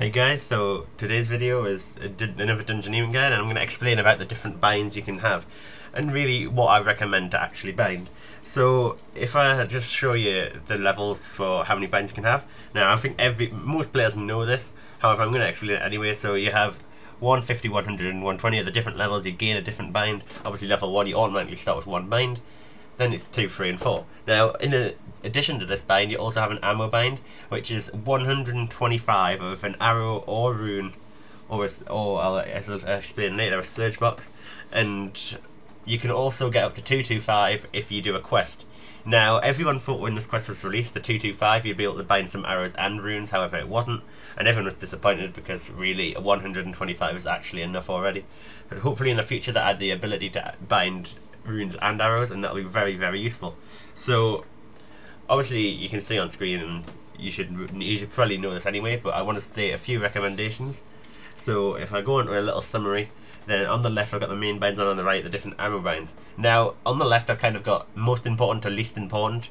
Hey guys, so today's video is another Dungeoneering guide, and I'm going to explain about the different binds you can have and really what I recommend to actually bind. So if I just show you the levels for how many binds you can have. Now I think most players know this, however I'm going to explain it anyway. So you have 150, 100 and 120 at the different levels, you gain a different bind. Obviously level 1 you automatically start with 1 bind. Then it's 2, 3 and 4. Now in addition to this bind you also have an ammo bind, which is 125 of an arrow or rune or as I'll explain later, a surge box, and you can also get up to 225 if you do a quest. Now everyone thought when this quest was released, the 225 you'd be able to bind some arrows and runes, however it wasn't, and everyone was disappointed because really 125 is actually enough already. But hopefully in the future they add the ability to bind runes and arrows, and that'll be very, very useful. So obviously you can see on screen, and you should probably know this anyway, but I want to state a few recommendations. So if I go into a little summary, then on the left I've got the main binds, and on the right the different ammo binds. Now on the left I've kind of got most important to least important,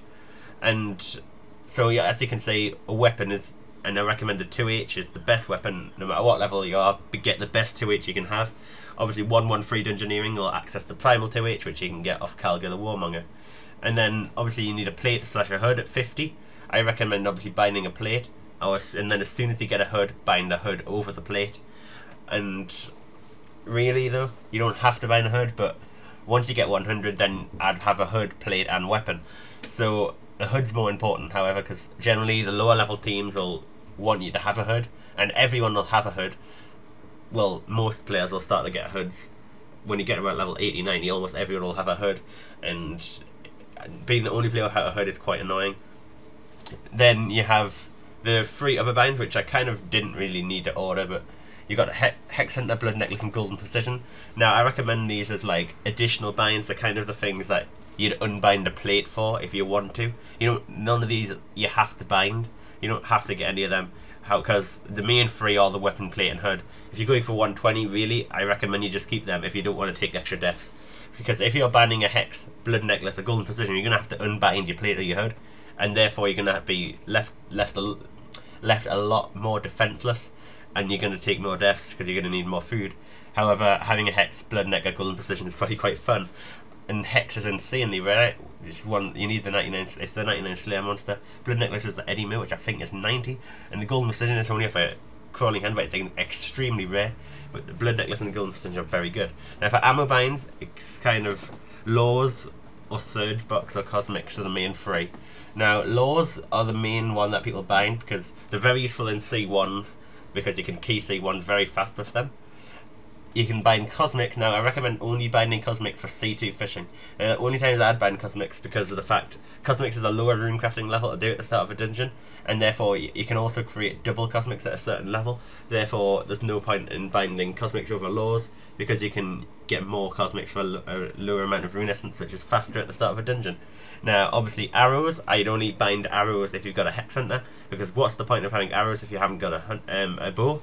and so yeah, as you can see, a weapon is, and I recommend the 2H is the best weapon no matter what level you are, but get the best 2H you can have. Obviously 113 Dungeoneering will access the primal 2H, which you can get off Calgar the Warmonger. And then obviously you need a plate / a hood at 50. I recommend obviously binding a plate, and then as soon as you get a hood, bind a hood over the plate. And really though, you don't have to bind a hood, but once you get 100 then I'd have a hood, plate and weapon. So the hood's more important, however, because generally the lower level teams will want you to have a hood, and everyone will have a hood. Well, most players will start to get hoods. When you get about level 80, 90, almost everyone will have a hood, and being the only player without a hood is quite annoying. Then you have the 3 other binds, which I kind of didn't really need to order, but you got Hex Hunter, Blood Necklace and Golden Precision. Now I recommend these as like additional binds. They're kind of the things that you'd unbind a plate for if you want to. None of these you have to bind. You don't have to get any of them, because the main 3 are the weapon, plate and hood. If you're going for 120, really, I recommend you just keep them if you don't want to take extra deaths. Because if you're binding a Hex, Blood Necklace or Golden Precision, you're going to have to unbind your plate or your hood, and therefore you're going to be left a lot more defenseless, and you're going to take more deaths because you're going to need more food. However, having a Hex, Blood Necklace, Golden Precision is probably quite fun. And Hex is insanely rare. You need the 99. It's the 99 Slayer monster. Blood Necklace is the Eddie Mill, which I think is 90, and the Golden Precision is only for crawling hand, but it's extremely rare. But the Blood Necklace and the Golden Precision are very good. Now for ammo binds, it's kind of Laws or Surge Box or Cosmics are the main 3. Now Laws are the main one that people bind because they're very useful in C1s, because you can key C1s very fast with them. You can bind Cosmics. Now I recommend only binding Cosmics for C2 fishing. The only times I'd bind Cosmics because of the fact Cosmics is a lower rune crafting level to do at the start of a dungeon, and therefore you can also create double Cosmics at a certain level. Therefore there's no point in binding Cosmics over Laws, because you can get more Cosmics for a lower amount of rune essence, which is faster at the start of a dungeon. Now obviously arrows, I'd only bind arrows if you've got a Hex Hunter, because what's the point of having arrows if you haven't got a bow?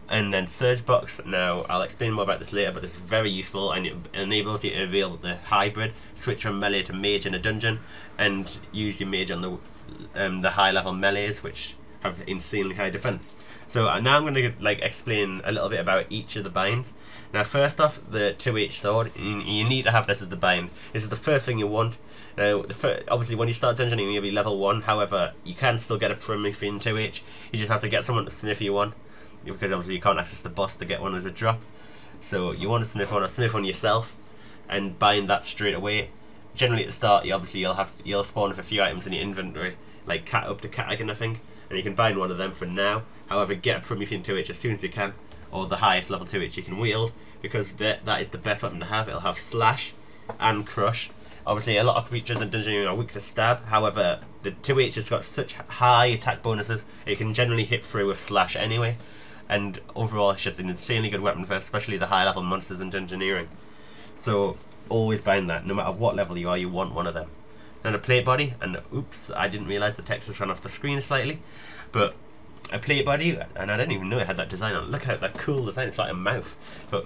And then Surge Box, now I'll explain more about this later, but this is very useful, and it enables you to be able to hybrid, switch from melee to mage in a dungeon, and use your mage on the high level melees, which have insanely high defense. So now I'm going to explain a little bit about each of the binds. Now first off, the 2H sword, you need to have this as the bind. This is the first thing you want. Now obviously when you start dungeoning you'll be level 1, however you can still get a Promethean 2H, you just have to get someone to smith you one, because obviously you can't access the boss to get one as a drop. So you want to smith one yourself and bind that straight away. Generally at the start you'll spawn with a few items in your inventory, like up to Catagan I think, and you can bind one of them for now. However, get a Promethean 2H as soon as you can, or the highest level 2H you can wield, because that is the best weapon to have. It'll have Slash and Crush. Obviously a lot of creatures in Dungeoneering are weak to stab, however the 2H has got such high attack bonuses it can generally hit through with Slash anyway, and overall it's just an insanely good weapon for especially the high level monsters in Dungeoneering. So always bind that, no matter what level you are, you want one of them. Then a plate body, and oops, I didn't realise the text has gone off the screen slightly, but a plate body, and I didn't even know it had that design on it. Look at that cool design, it's like a mouth. But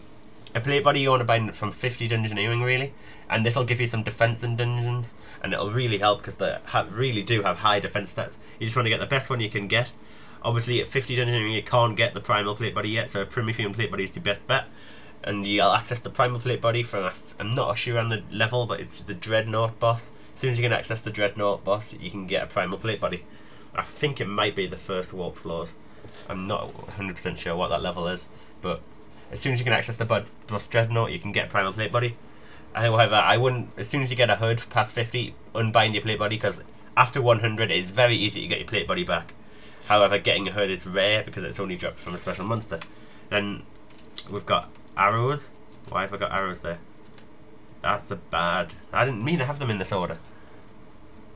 a plate body you want to bind from 50 Dungeoneering really, and this will give you some defense in dungeons, and it'll really help because they really do have high defense stats. You just want to get the best one you can get. Obviously at 50 Dungeoneering you can't get the primal plate body yet, so a Primifium plate body is the best bet. And you'll access the primal plate body from, I'm not sure on the level, but it's the Dreadnought boss. As soon as you can access the Dreadnought boss, you can get a primal plate body. I think it might be the first warp floors. I'm not 100% sure what that level is, but as soon as you can access the boss Dreadnought, you can get a primal plate body. However, I wouldn't, as soon as you get a hood past 50, unbind your plate body, because after 100 it's very easy to get your plate body back. However, getting a hood is rare because it's only dropped from a special monster. Then we've got arrows. Why have I got arrows there? That's a bad. I didn't mean to have them in this order.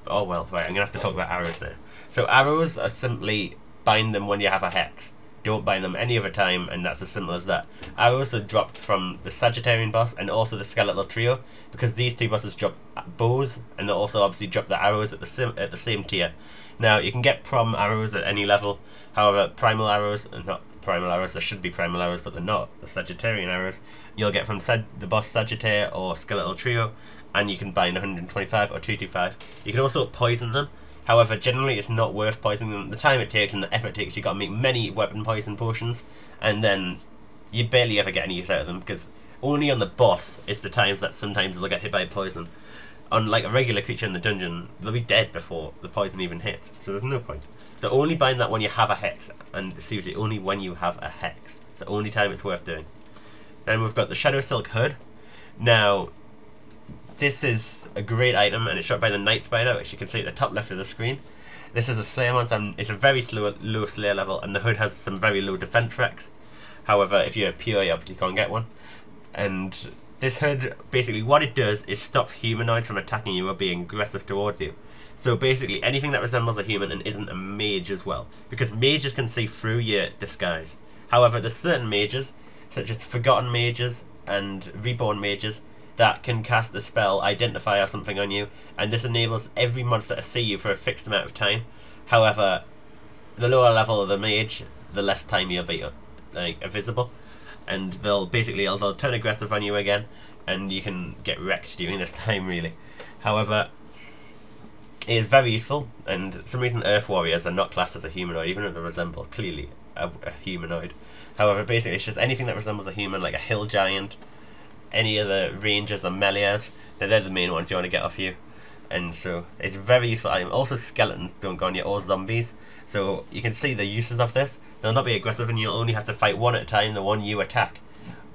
Oh well, right, I'm going to have to talk about arrows now. So arrows are simply bind them when you have a hex. Don't bind them any other time, and that's as simple as that. Arrows are dropped from the Sagittarian boss and also the Skeletal Trio, because these two bosses drop bows, and they also obviously drop the arrows at the same tier. Now, you can get prom arrows at any level, however, primal arrows, not primal arrows, there should be primal arrows, but they're not, the Sagittarian arrows, you'll get from the boss Sagittaire or Skeletal Trio, and you can bind 125 or 225. You can also poison them. However, generally it's not worth poisoning them. The time it takes and the effort it takes, you've got to make many weapon poison potions, and then you barely ever get any use out of them, because only on the boss is the times that sometimes they'll get hit by poison. On like a regular creature in the dungeon, they'll be dead before the poison even hits, so there's no point. So only bind that when you have a hex, and seriously, only when you have a hex. It's the only time it's worth doing. Then we've got the Shadow Silk Hood. Now, this is a great item, and it's shot by the Night Spider, which you can see at the top left of the screen. This is a Slayer monster, and it's a very low Slayer level, and the hood has some very low defense recs. However, if you're pure, you obviously can't get one. And this hood, basically what it does is stops humanoids from attacking you or being aggressive towards you. So basically anything that resembles a human and isn't a mage as well, because mages can see through your disguise. However, there's certain mages, such as Forgotten Mages and Reborn Mages, that can cast the spell Identify or something on you, and this enables every monster to see you for a fixed amount of time. However, the lower level of the mage, the less time you'll be visible, and they'll turn aggressive on you again, and you can get wrecked during this time really. However, it is very useful, and for some reason Earth Warriors are not classed as a humanoid, even though they resemble clearly a humanoid. However, basically it's just anything that resembles a human, like a hill giant, any other rangers or melees, they're the main ones you want to get off you. And so it's a very useful item. Also skeletons don't go on you, or zombies. So you can see the uses of this. They'll not be aggressive, and you'll only have to fight one at a time, the one you attack.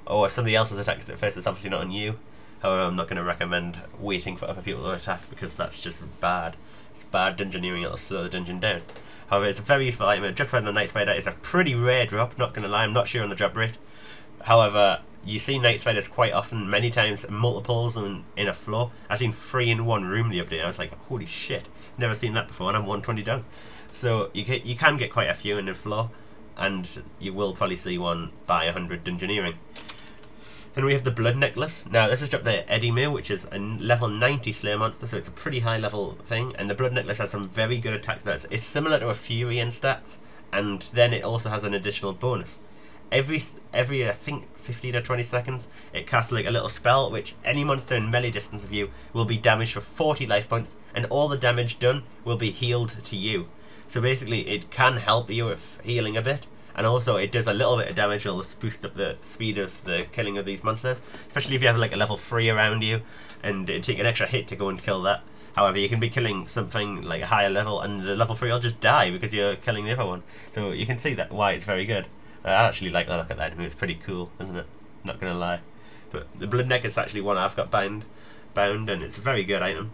Or if somebody else attacks it first, it's obviously not on you. However, I'm not going to recommend waiting for other people to attack, because that's just bad. It's bad dungeoneering, it'll slow the dungeon down. However, it's a very useful item. Just by the Night Spider, it's a pretty rare drop, not going to lie, I'm not sure on the drop rate. However, you see Night Spiders quite often, many times, multiples in a floor. I've seen 3 in one room the other day, and I was like, holy shit, never seen that before, and I'm 120 down. So you can get quite a few in a floor, and you will probably see one by 100 Dungeoneering. Then we have the Blood Necklace. Now this is dropped by Eddie Moo, which is a level 90 Slayer monster, so it's a pretty high level thing, and the Blood Necklace has some very good attack stats. It's similar to a Fury in stats, and then it also has an additional bonus. Every I think 15 or 20 seconds it casts like a little spell, which any monster in melee distance of you will be damaged for 40 life points, and all the damage done will be healed to you. So basically it can help you with healing a bit, and also it does a little bit of damage. It'll boost up the speed of the killing of these monsters, especially if you have like a level 3 around you and it take an extra hit to go and kill that. However, you can be killing something like a higher level and the level 3 will just die because you're killing the other one. So you can see that why it's very good. I actually like the look at that. I mean, it's pretty cool, isn't it? Not gonna lie. But the Blood Neck is actually one I've got bound, and it's a very good item.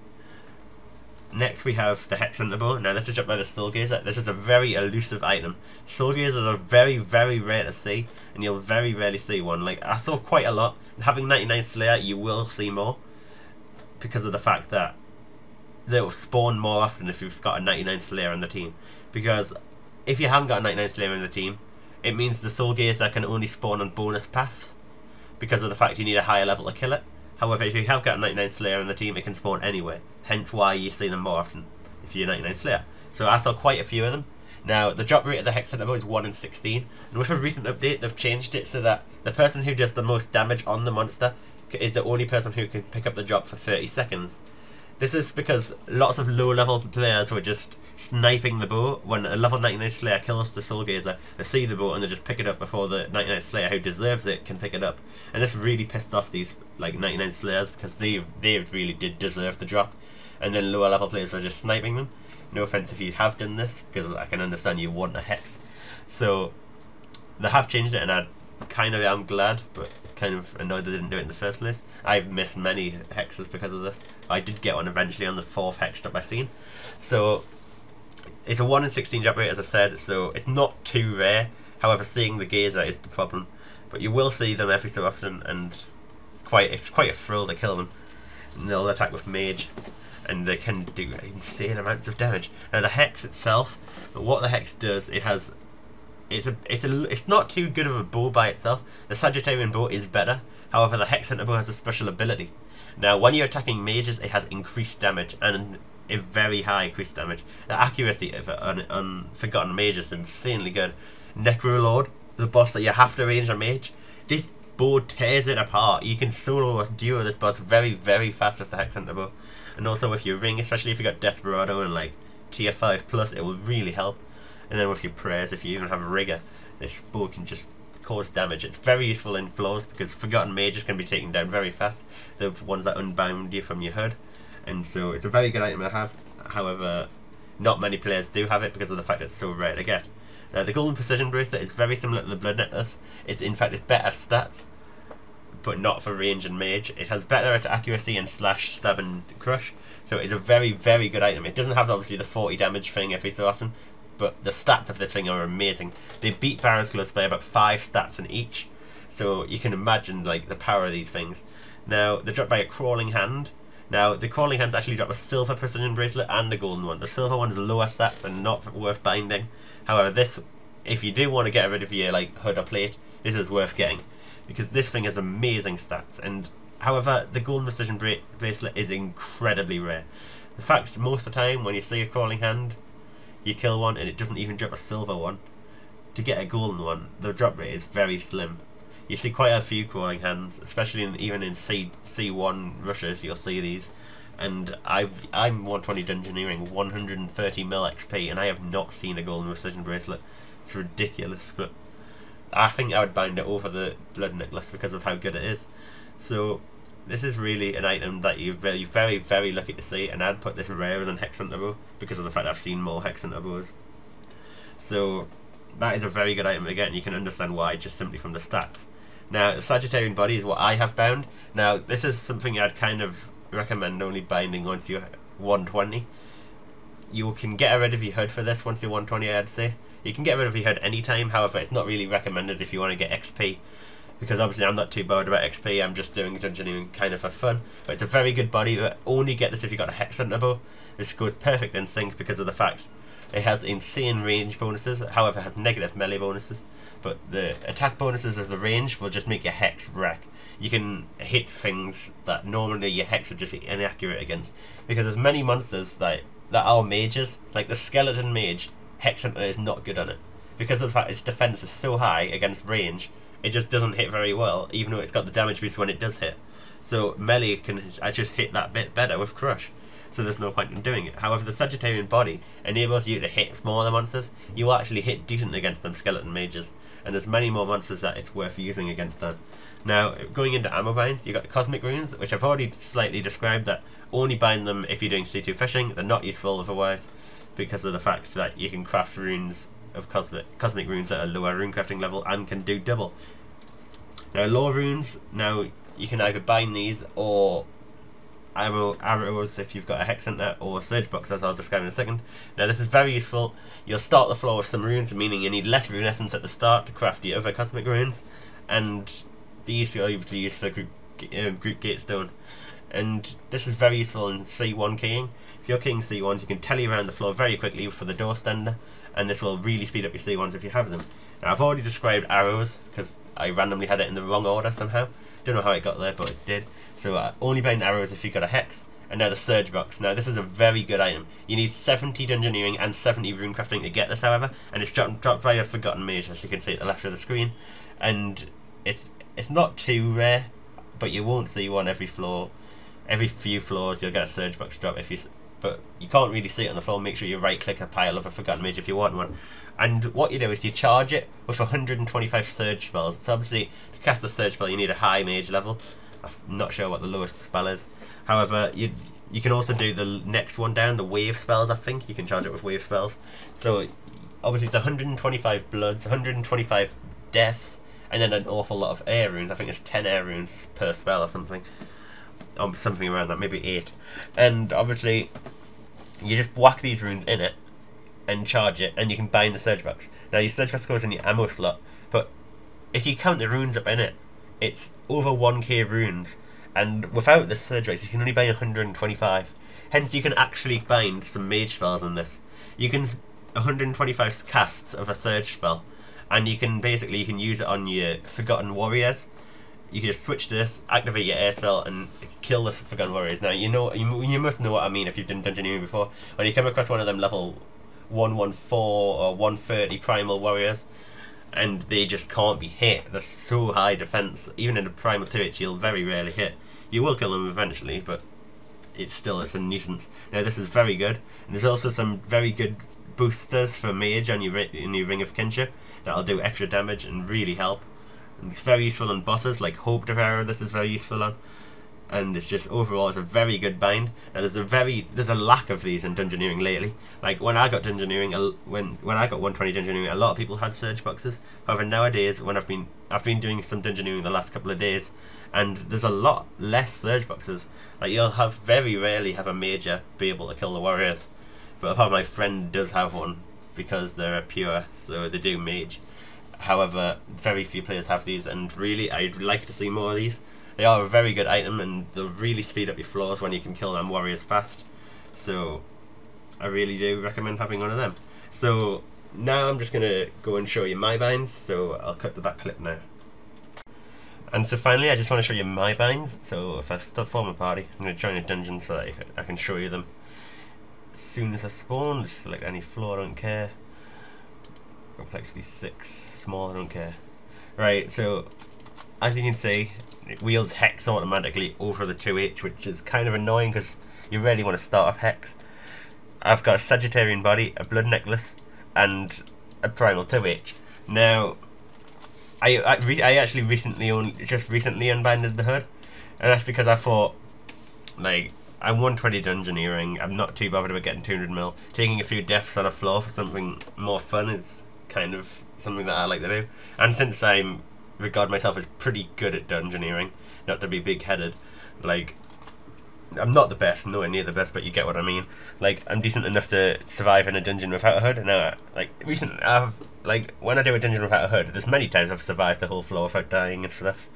Next we have the Hex Hunter Bow. Now this is dropped by the Soulgazer. This is a very elusive item. Soulgazers are very, very rare to see, and you'll very rarely see one. Like, I saw quite a lot. Having 99 Slayer, you will see more, because of the fact that they'll spawn more often if you've got a 99 Slayer on the team. Because if you haven't got a 99 Slayer on the team, it means the Soulgazer can only spawn on bonus paths, because of the fact you need a higher level to kill it. However, if you have got a 99 Slayer on the team, it can spawn anywhere, hence why you see them more often if you're 99 Slayer. So I saw quite a few of them. Now, the drop rate of the Hex Hunter Bow is 1 in 16, and with a recent update they've changed it so that the person who does the most damage on the monster is the only person who can pick up the drop for 30 seconds. This is because lots of low level players were just sniping the bow. When a level 99 Slayer kills the Soul Gazer, they see the bow and they just pick it up before the 99 Slayer who deserves it can pick it up. And this really pissed off these like 99 Slayers because they really did deserve the drop. And then lower level players were just sniping them. No offense if you have done this, because I can understand you want a hex. So they have changed it, and I kind of am glad, but kind of annoyed they didn't do it in the first place. I've missed many hexes because of this. I did get one eventually on the 4th hex drop I seen. So it's a 1 in 16 drop rate, as I said, so it's not too rare. However, seeing the Gazer is the problem. But you will see them every so often, and it's quite a thrill to kill them. And they'll attack with Mage, and they can do insane amounts of damage. Now the hex itself, what the hex does, it's not too good of a bow by itself. The Sagittarian bow is better. However, the Hex Hunter bow has a special ability. Now, when you're attacking mages, it has increased damage, and a very high increased damage. The accuracy of it on Forgotten Mage is insanely good. Necrolord, the boss that you have to range a mage, this bow tears it apart. You can solo or duo this boss very, very fast with the Hex Hunter bow. And also with your ring, especially if you got Desperado and like tier 5 plus, it will really help. And then with your prayers, if you even have a rigger, this bow can just cause damage. It's very useful in floors because Forgotten Mages can be taken down very fast. The ones that unbound you from your hood. And so it's a very good item to have. However, not many players do have it because of the fact that it's so rare to get. Now the Golden Precision Bracelet is very similar to the Blood Necklace. It's better stats, but not for range and mage. It has better accuracy and slash, stab and crush. So it's a very, very good item. It doesn't have obviously the 40 damage thing every so often, but the stats of this thing are amazing. They beat Barrow's Gloves by about 5 stats in each, so you can imagine like the power of these things. Now they're dropped by a Crawling Hand. Now the Crawling Hands actually drop a Silver Precision Bracelet and a Golden one. The Silver one's lower stats and not worth binding. However, this, if you do want to get rid of your like hood or plate, this is worth getting, because this thing has amazing stats. And however, the Golden Precision Bracelet is incredibly rare. The fact most of the time when you see a Crawling Hand, you kill one and it doesn't even drop a silver one. To get a golden one, the drop rate is very slim. You see quite a few Crawling Hands, especially even in C1 rushes, you'll see these. And I'm 120 Dungeoneering, 130 mil XP, and I have not seen a Golden Precision Bracelet. It's ridiculous, but I think I would bind it over the Blood Necklace because of how good it is. So this is really an item that you're very, very, very lucky to see, and I'd put this rarer than Hex Hunter bow because of the fact I've seen more Hex Hunter bows. So that is a very good item. Again, you can understand why just simply from the stats. Now the Sagittarian body is what I have found. Now this is something I'd kind of recommend only binding once you're 120. You can get rid of your hood for this once you're 120, I'd say. You can get rid of your hood anytime, however it's not really recommended if you want to get XP. Because obviously I'm not too bothered about XP, I'm just doing Dungeoneering kind of for fun. But it's a very good body, but only get this if you got a Hex Hunter bow. This goes perfect in sync because of the fact it has insane range bonuses, however it has negative melee bonuses. But the attack bonuses of the range will just make your Hex wreck. You can hit things that normally your Hex would just be inaccurate against. Because there's many monsters that are mages, like the Skeleton Mage, Hex Hunter is not good on it. Because of the fact its defense is so high against range, it just doesn't hit very well, even though it's got the damage boost when it does hit. So melee can just hit that bit better with crush, so there's no point in doing it. However, the Sagittarian body enables you to hit smaller monsters. You will actually hit decent against them skeleton mages, and there's many more monsters that it's worth using against them. Now, going into ammo binds, you've got the Cosmic Runes, which I've already slightly described, that only bind them if you're doing C2 fishing. They're not useful otherwise, because of the fact that you can craft runes of cosmic runes at a lower rune crafting level and can do double. Now lore runes, now you can either bind these or arrows if you've got a Hex Hunter, or Surge Box, as I'll describe in a second. Now this is very useful. You'll start the floor with some runes, meaning you need less rune essence at the start to craft the other cosmic runes, and these are obviously used for group gate stone. And this is very useful in C1 keying. If you're keying C1s, you can tele around the floor very quickly for the door stender, and this will really speed up your C1s if you have them. Now I've already described arrows because I randomly had it in the wrong order somehow. Don't know how it got there, but it did. So only bind arrows if you've got a hex. And now the Surge Box. Now this is a very good item. You need 70 Dungeoneering and 70 runecrafting to get this, however, and it's dropped by a Forgotten Mage, as you can see at the left of the screen. And it's not too rare, but you won't see one every floor. every few floors you'll get a surge box drop but you can't really see it on the floor. Make sure you right click a pile of a forgotten mage if you want one. And what you do is you charge it with 125 surge spells. So obviously to cast a surge spell you need a high mage level. I'm not sure what the lowest spell is. However, you can also do the next one down, the wave spells. I think you can charge it with wave spells. So obviously it's 125 bloods, 125 deaths, and then an awful lot of air runes. I think it's 10 air runes per spell or something. Something around that, maybe 8. And obviously you just whack these runes in it and charge it, and you can bind the surge box. Now your surge box goes in your ammo slot, but if you count the runes up in it, it's over 1k runes, and without the surge box you can only bind 125. Hence you can actually bind some mage spells in this. You can 125 casts of a surge spell, and you can use it on your forgotten warriors. You can just switch to this, activate your air spell, and kill the forgotten warriors. Now you must know what I mean if you've done Dungeoneering before. When you come across one of them level 114 or 130 primal warriors, and they just can't be hit. They're so high defense. Even in a primal 2H you'll very rarely hit. You will kill them eventually, but it's a nuisance. Now this is very good. And there's also some very good boosters for mage on your Ring of Kinship that'll do extra damage and really help. And it's very useful on bosses like Hope Devourer. This is very useful on, and it's just overall it's a very good bind. Now there's a lack of these in Dungeoneering lately. Like when I got Dungeoneering, when I got 120 Dungeoneering, a lot of people had surge boxes. However, nowadays when I've been doing some Dungeoneering the last couple of days, and there's a lot less surge boxes. Like you'll very rarely have a major be able to kill the warriors. But apart from my friend does have one because they're a pure, so they do mage. However, very few players have these, and really I'd like to see more of these. They are a very good item, and they'll really speed up your floors when you can kill them warriors fast. So I really do recommend having one of them. So now I'm just going to go and show you my binds, so I'll cut to that clip now. And so finally I just want to show you my binds. So if I still form a party, I'm going to join a dungeon so that I can show you them. As soon as I spawn, just select any floor, I don't care. Complexity 6, small, I don't care. Right, so as you can see, it wields Hex automatically over the 2H, which is kind of annoying because you really want to start off Hex. I've got a Sagittarian body, a blood necklace, and a primal 2H. Now, I actually recently unbinded the hood, and that's because I thought, like, I'm 120 Dungeoneering, I'm not too bothered about getting 200 mil. Taking a few deaths on a floor for something more fun is kind of something that I like to do. And since I regard myself as pretty good at Dungeoneering, not to be big-headed, like, I'm not the best, nowhere near the best, but you get what I mean. Like, I'm decent enough to survive in a dungeon without a hood, and now, like, when I do a dungeon without a hood, there's many times I've survived the whole floor without dying and stuff.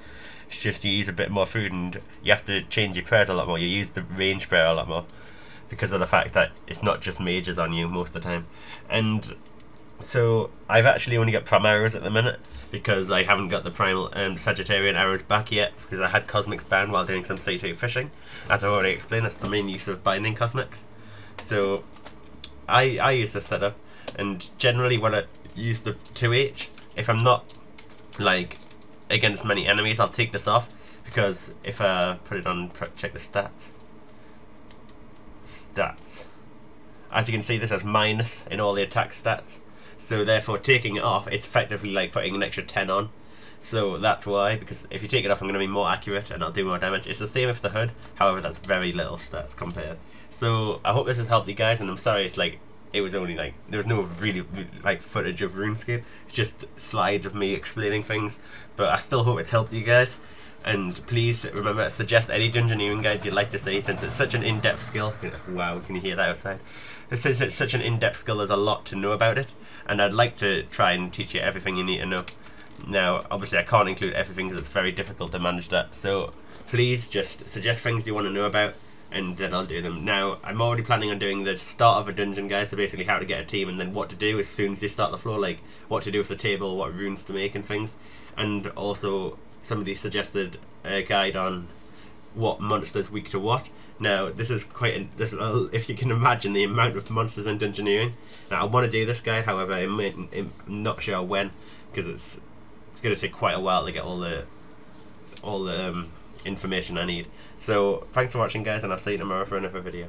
It's just you use a bit more food, and you have to change your prayers a lot more. You use the range prayer a lot more, because of the fact that it's not just mages on you most of the time. And so I've actually only got prom arrows at the minute, because I haven't got the primal Sagittarian arrows back yet, because I had cosmics banned while doing some C2 fishing. As I've already explained, that's the main use of binding cosmics. So I use this setup, and generally when I use the 2H, if I'm not like against many enemies, I'll take this off, because if I put it on, check the stats. As you can see, this has minus in all the attack stats. So therefore taking it off is effectively like putting an extra 10 on. So that's why, because if you take it off I'm going to be more accurate and I'll do more damage. It's the same with the hood, however that's very little stats compared. So I hope this has helped you guys, and I'm sorry it was only like, there was no really like footage of RuneScape. It's just slides of me explaining things, but I still hope it's helped you guys. And please remember to suggest any Dungeoneering guides you'd like to see, since it's such an in-depth skill. Wow, can you hear that outside? Since it's such an in-depth skill, there's a lot to know about it, and I'd like to try and teach you everything you need to know. Now, obviously I can't include everything because it's very difficult to manage that, so please just suggest things you want to know about, and then I'll do them. Now, I'm already planning on doing the start of a dungeon guide, so basically how to get a team and then what to do as soon as you start the floor, like what to do with the table, what runes to make and things, and also somebody suggested a guide on what monsters weak to what. Now this is if you can imagine the amount of monsters in Dungeoneering. Now I want to do this guide, however I'm not sure when, because it's going to take quite a while to get all the information I need. So thanks for watching, guys, and I'll see you tomorrow for another video.